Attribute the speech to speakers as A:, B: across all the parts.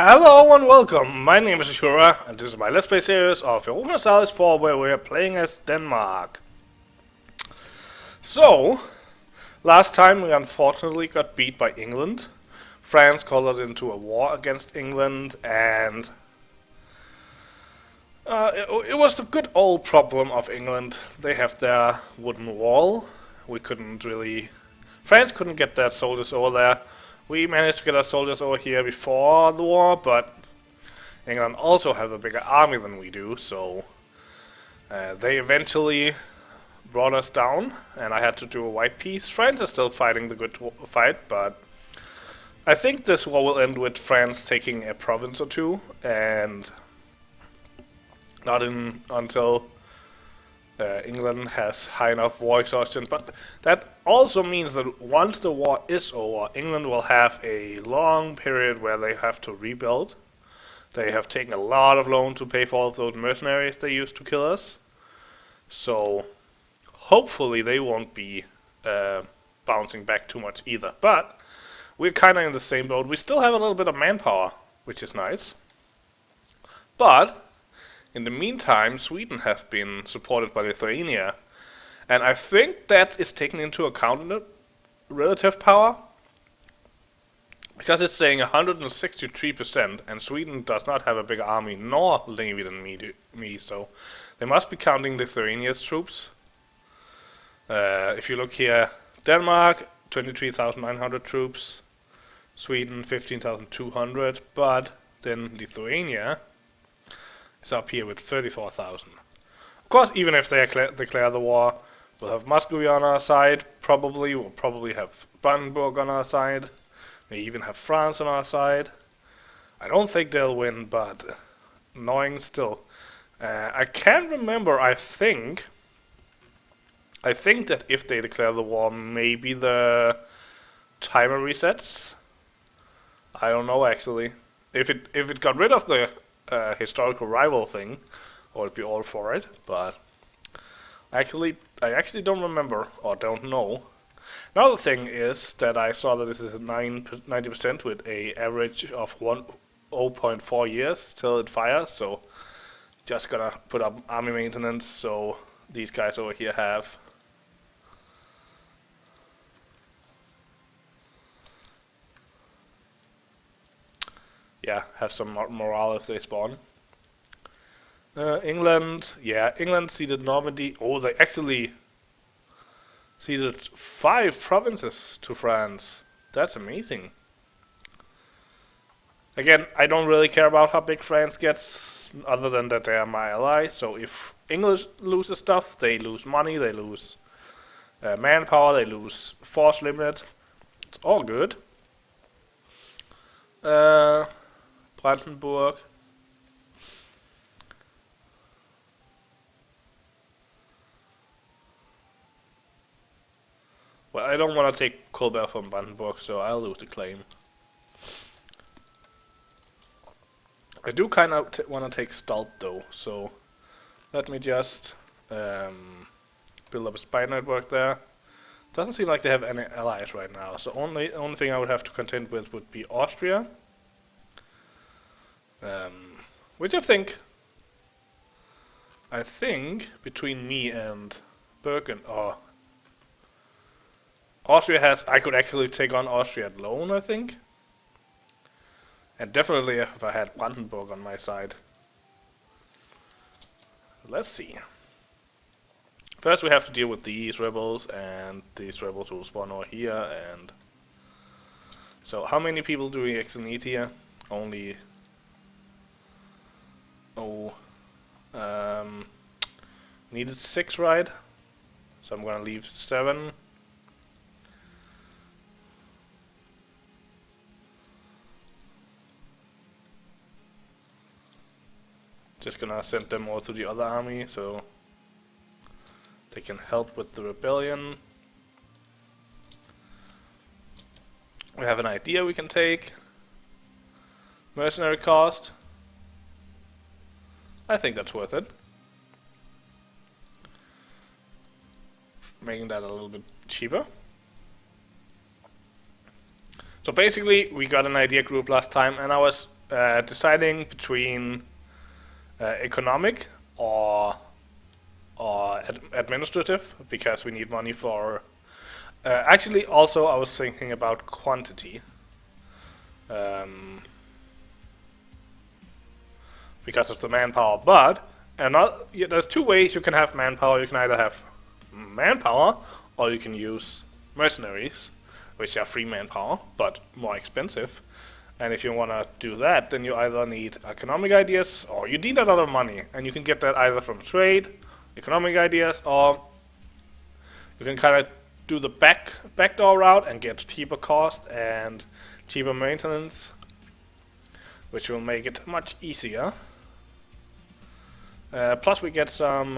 A: Hello and welcome, my name is Ashura, and this is my Let's Play series of Europa Universalis IV, where we are playing as Denmark. So, last time we unfortunately got beat by England. France called us into a war against England, and it was the good old problem of England. They have their wooden wall. France couldn't get their soldiers over there. We managed to get our soldiers over here before the war, but England also has a bigger army than we do, so they eventually brought us down, and I had to do a white peace. France is still fighting the good fight, but I think this war will end with France taking a province or two, and not until England has high enough war exhaustion. But that also means that once the war is over, England will have a long period where they have to rebuild. They have taken a lot of loan to pay for all those mercenaries they used to kill us. So hopefully they won't be bouncing back too much either. But we're kind of in the same boat. We still have a little bit of manpower, which is nice. But in the meantime, Sweden has been supported by Lithuania, and I think that is taken into account in the relative power, because it's saying 163%, and Sweden does not have a bigger army nor navy than me, so they must be counting Lithuania's troops. If you look here, Denmark 23,900 troops, Sweden 15,200, but then Lithuania is up here with 34,000. Of course, even if they declare the war, we'll have Muscovy on our side, probably. We'll probably have Brandenburg on our side. May even have France on our side. I don't think they'll win, but annoying still. I can't remember, I think that if they declare the war, maybe the timer resets. I don't know actually. If it got rid of the historical rival thing, I would be all for it, but I actually don't remember or don't know. Another thing is that I saw that this is 90% with a average of 0.4 years till it fires, so just gonna put up army maintenance so these guys over here have some morale if they spawn. England ceded Normandy. Oh, they actually ceded 5 provinces to France. That's amazing. Again, I don't really care about how big France gets, other than that they are my ally. So if English loses stuff, they lose money, they lose manpower, they lose force limit. It's all good. Brandenburg. Well, I don't want to take Colbert from Brandenburg, so I'll lose the claim. I do kind of want to take Stalt though, so let me just build up a spy network there. Doesn't seem like they have any allies right now, so only thing I would have to contend with would be Austria. Which I think between me and Bergen, Austria has, I could actually take on Austria alone, I think. And definitely if I had Brandenburg on my side. Let's see. First we have to deal with these rebels, and these rebels will spawn over here, and so how many people do we actually need here? Only needed 6, right? So I'm gonna leave 7. Just gonna send them all to the other army so they can help with the rebellion. We have an idea we can take. Mercenary cost. I think that's worth it. Making that a little bit cheaper. So basically, we got an idea group last time, and I was deciding between economic or administrative, because we need money for. Actually, also I was thinking about quantity. Because of the manpower, but there's two ways you can have manpower. You can either have manpower or you can use mercenaries, which are free manpower but more expensive. And if you want to do that, then you either need economic ideas or you need a lot of money, and you can get that either from trade, economic ideas, or you can kind of do the backdoor route and get cheaper cost and cheaper maintenance, which will make it much easier. Plus we get some,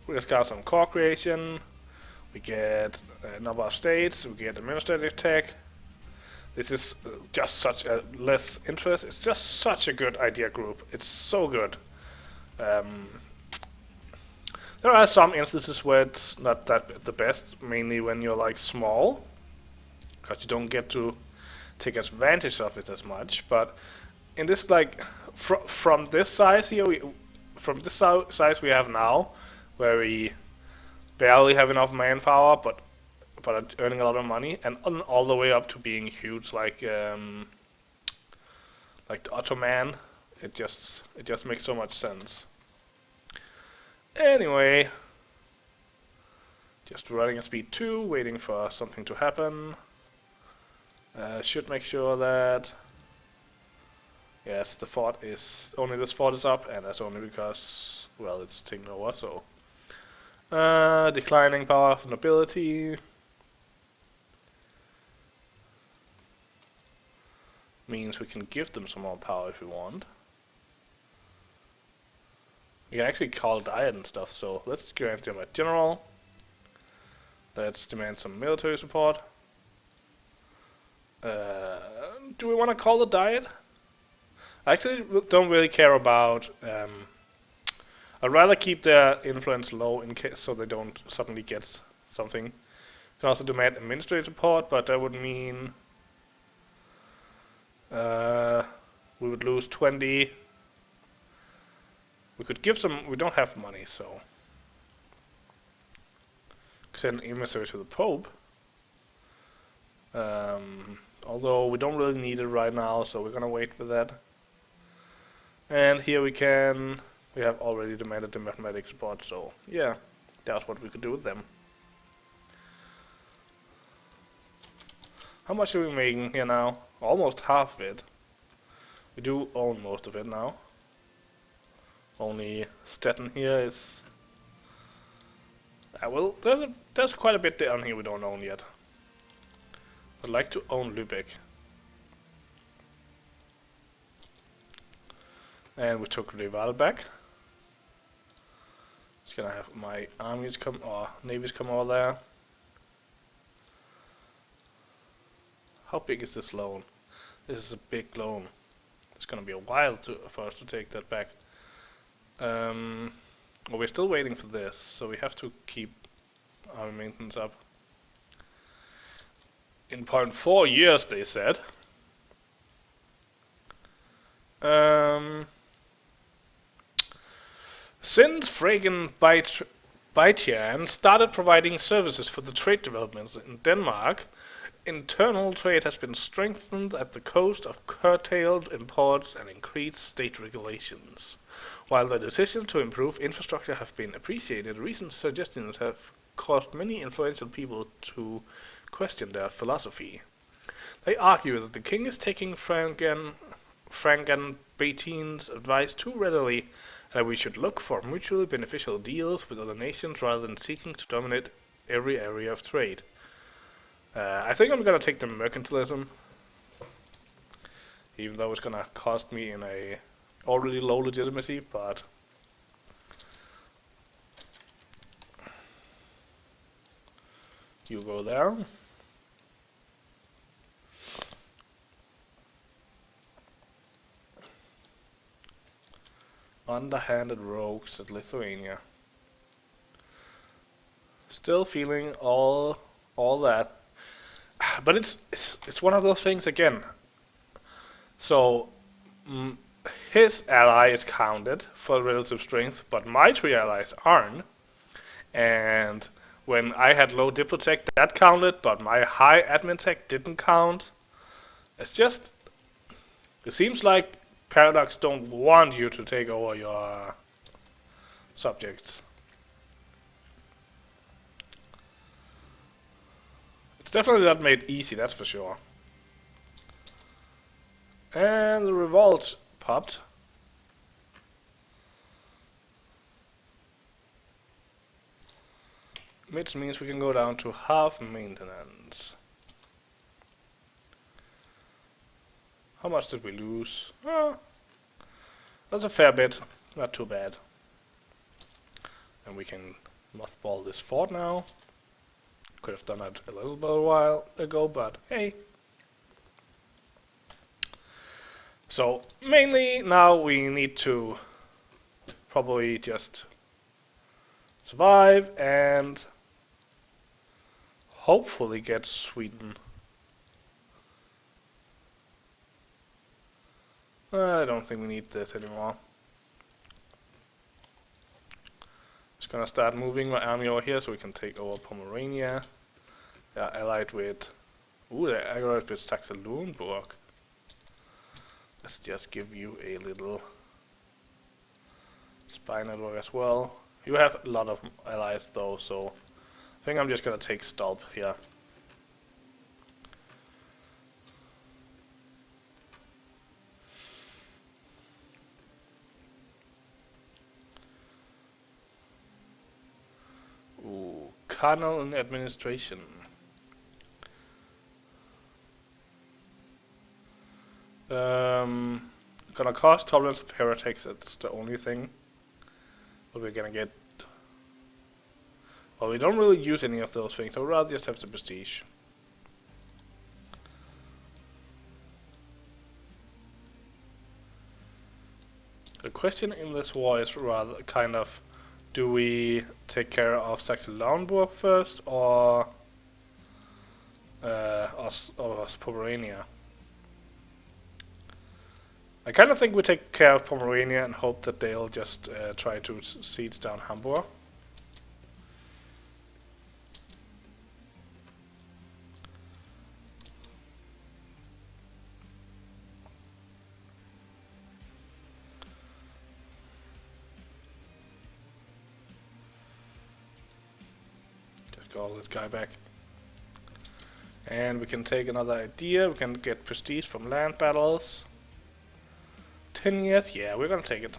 A: we just got some core creation, we get a number of states, we get administrative tech. This is just such a less interest, it's just such a good idea group, it's so good. There are some instances where it's not that the best, mainly when you're like small, because you don't get to take advantage of it as much, but in this like, from this size here, from this size we have now, where we barely have enough manpower, but are earning a lot of money, and all the way up to being huge, like the Ottoman, it just makes so much sense. Anyway, just running at speed 2, waiting for something to happen. Should make sure that. Yes, the fort is only this fort is up, and that's only because, well, it's taken over. So declining power of nobility means we can give them some more power if we want. We can actually call diet and stuff. So let's grant them a general. Let's demand some military support. Do we want to call the diet? I actually don't really care about. I'd rather keep their influence low in case so they don't suddenly get something. You can also demand administrative support, but that would mean we would lose 20. We could give some. We don't have money, so send an emissary to the Pope. Although we don't really need it right now, so we're gonna wait for that. And here we have already demanded the mathematics support, so yeah, that's what we could do with them. How much are we making here now? Almost half of it. We do own most of it now. Only Stettin here is. Well, there's quite a bit down here we don't own yet. I'd like to own Lübeck. And we took Reval back. Just gonna have my armies come, or navies come over there. How big is this loan? This is a big loan. It's gonna be a while for us to take that back. Well, we're still waiting for this, so we have to keep our maintenance up. In 0.4 years, they said. Since Fragen Baitian started providing services for the trade developments in Denmark, internal trade has been strengthened at the cost of curtailed imports and increased state regulations. While the decisions to improve infrastructure have been appreciated, recent suggestions have caused many influential people to question their philosophy. They argue that the king is taking Fragen Baitian's advice too readily, and that we should look for mutually beneficial deals with other nations rather than seeking to dominate every area of trade. I think I'm gonna take the mercantilism, even though it's gonna cost me in a already low legitimacy, but you go there. Underhanded rogues at Lithuania. Still feeling all that, but it's one of those things again. So mm, his ally is counted for relative strength, but my 3 allies aren't. And when I had low Diplotech, that counted, but my high admin tech didn't count. It's just, it seems like Paradox don't want you to take over your subjects. It's definitely not made easy, that's for sure. And the revolt popped. Which means we can go down to half maintenance. How much did we lose? That's a fair bit, not too bad. And we can mothball this fort now. Could have done it a little bit a while ago, but hey. So mainly now we need to probably just survive and hopefully get Sweden. I don't think we need this anymore. Just gonna start moving my army over here so we can take over Pomerania. They're allied with... Ooh, they're allied with Saxe-Lauenburg. Let's just give you a little spy network as well. You have a lot of allies though, so I think I'm just gonna take Stolp here. Ooh, Colonel in administration. Gonna cause tolerance of heretics, that's the only thing. But we're gonna get... Well, we don't really use any of those things, so we'd rather just have the prestige. The question in this war is rather kind of, do we take care of Saxe-Lauenburg first, or Pomerania? I kind of think we take care of Pomerania and hope that they'll just try to siege down Hamburg. Just call this guy back. And we can take another idea. We can get prestige from land battles. 10 years? Yeah, we're gonna take it.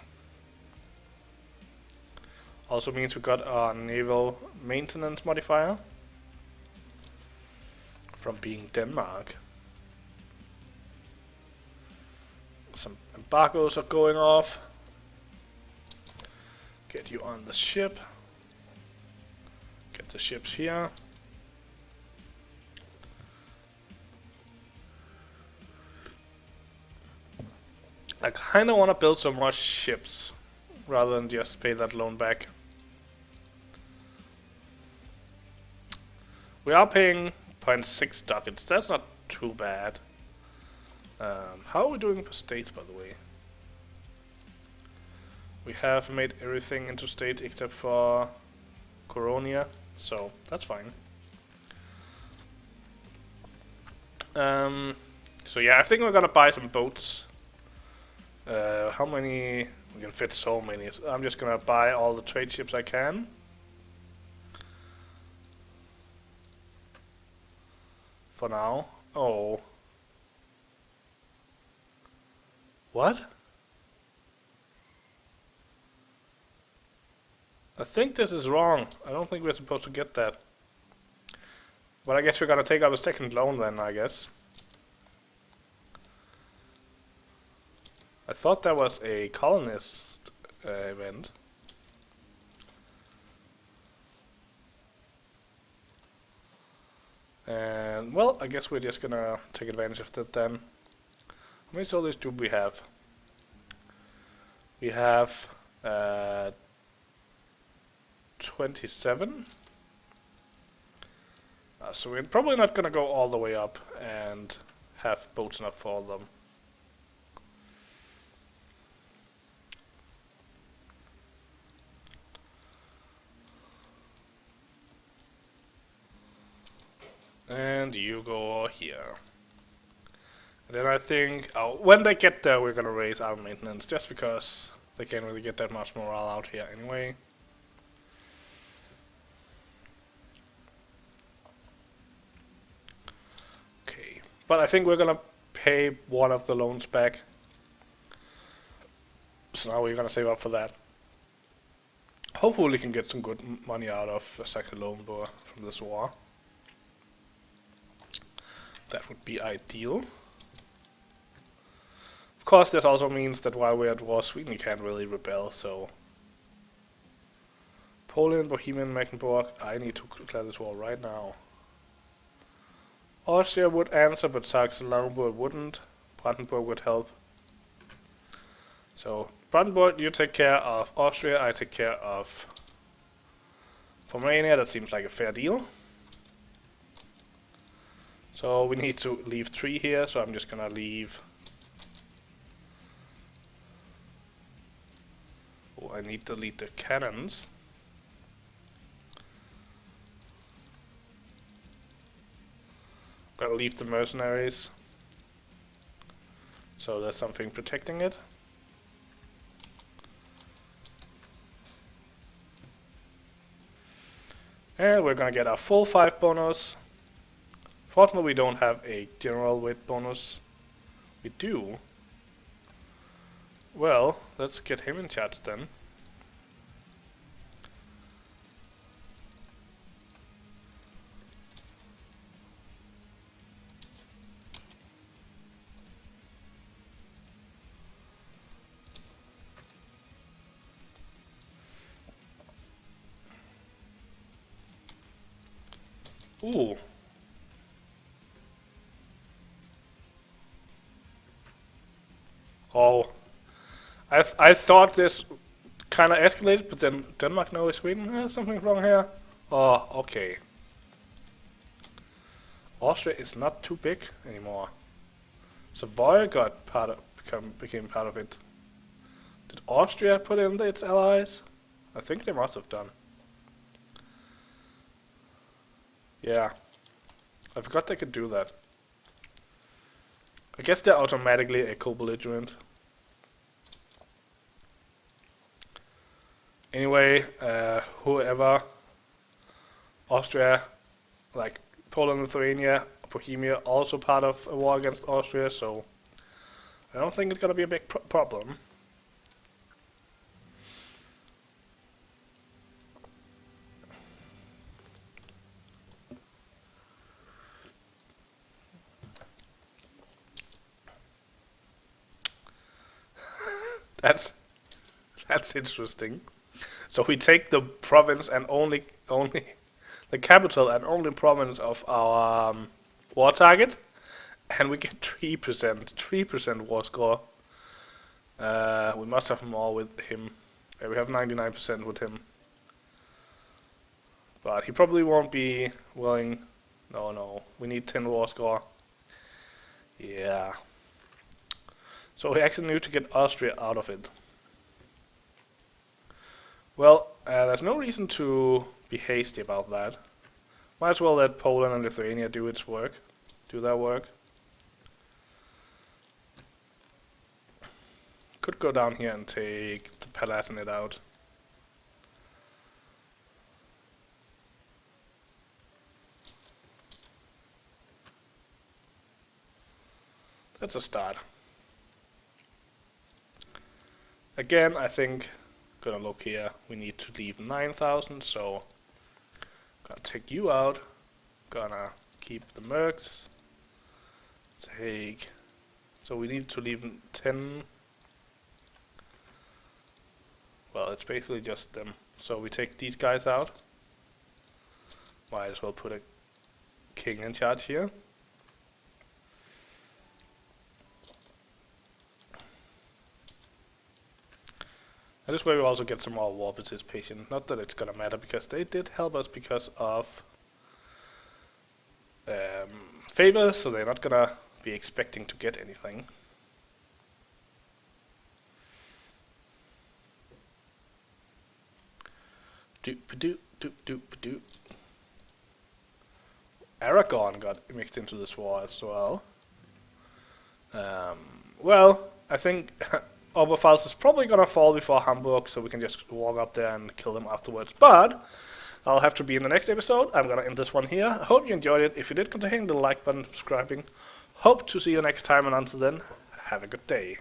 A: Also means we got our naval maintenance modifier from being Denmark. Some embargoes are going off. Get you on the ship. Get the ships here. I kinda wanna build some more ships rather than just pay that loan back. We are paying 0.6 ducats, that's not too bad. How are we doing for states, by the way? We have made everything into state except for Coronia, so that's fine. So yeah, I think we're gonna buy some boats. How many? We can fit so many. So I'm just gonna buy all the trade ships I can. For now. Oh. What? I think this is wrong. I don't think we're supposed to get that. But I guess we're gonna take out a second loan then, I guess. I thought that was a colonist event. And, well, I guess we're just gonna take advantage of that then. How many soldiers do we have? We have 27. So we're probably not gonna go all the way up and have boats enough for all of them. And you go here. And then I think, when they get there, we're gonna raise our maintenance, just because they can't really get that much morale out here anyway. Okay, but I think we're gonna pay one of the loans back. So now we're gonna save up for that. Hopefully we can get some good money out of Sacred Lombor from this war. That would be ideal. Of course, this also means that while we're at war, Sweden can't really rebel, so... Poland, Bohemian, Mecklenburg, I need to declare this war right now. Austria would answer, but Saxe-Lauenburg wouldn't. Brandenburg would help. So, Brandenburg, you take care of Austria, I take care of Pomerania. That seems like a fair deal. So we need to leave 3 here, so I'm just gonna leave... Oh, I need to delete the cannons. Gotta leave the mercenaries. So there's something protecting it. And we're gonna get our full 5 bonus. Fortunately, we don't have a general weight bonus. We do. Well, let's get him in charge then. Ooh. Oh. I thought this kind of escalated, but then Denmark knows Sweden. Something's wrong here. Oh, okay. Austria is not too big anymore. Savoy got became part of it. Did Austria put in its allies? I think they must have done. Yeah. I forgot they could do that. I guess they're automatically a co-belligerent. Anyway, whoever, Austria, like Poland, Lithuania, Bohemia, also part of a war against Austria, so I don't think it's gonna be a big problem. That's interesting. So we take the province and only the capital and only province of our war target, and we get 3% war score. We must have more with him. We have 99% with him, but he probably won't be willing. No, we need 10 war score. Yeah. So we actually need to get Austria out of it. Well, there's no reason to be hasty about that. Might as well let Poland and Lithuania do their work. Could go down here and take the Palatinate out. That's a start. Again, I think, gonna look here, we need to leave 9,000, so gonna take you out, gonna keep the mercs, so we need to leave 10, well, it's basically just them, so we take these guys out, might as well put a king in charge here. And this way we also get some more war participation. Not that it's gonna matter, because they did help us because of favors, so they're not gonna be expecting to get anything. Doop doop doop doop doop. Aragon got mixed into this war as well. Well, I think Oberpfalz is probably gonna fall before Hamburg, so we can just walk up there and kill them afterwards. But I'll have to be in the next episode. I'm gonna end this one here. I hope you enjoyed it. If you did, consider hitting the like button, subscribing. Hope to see you next time, and until then, have a good day.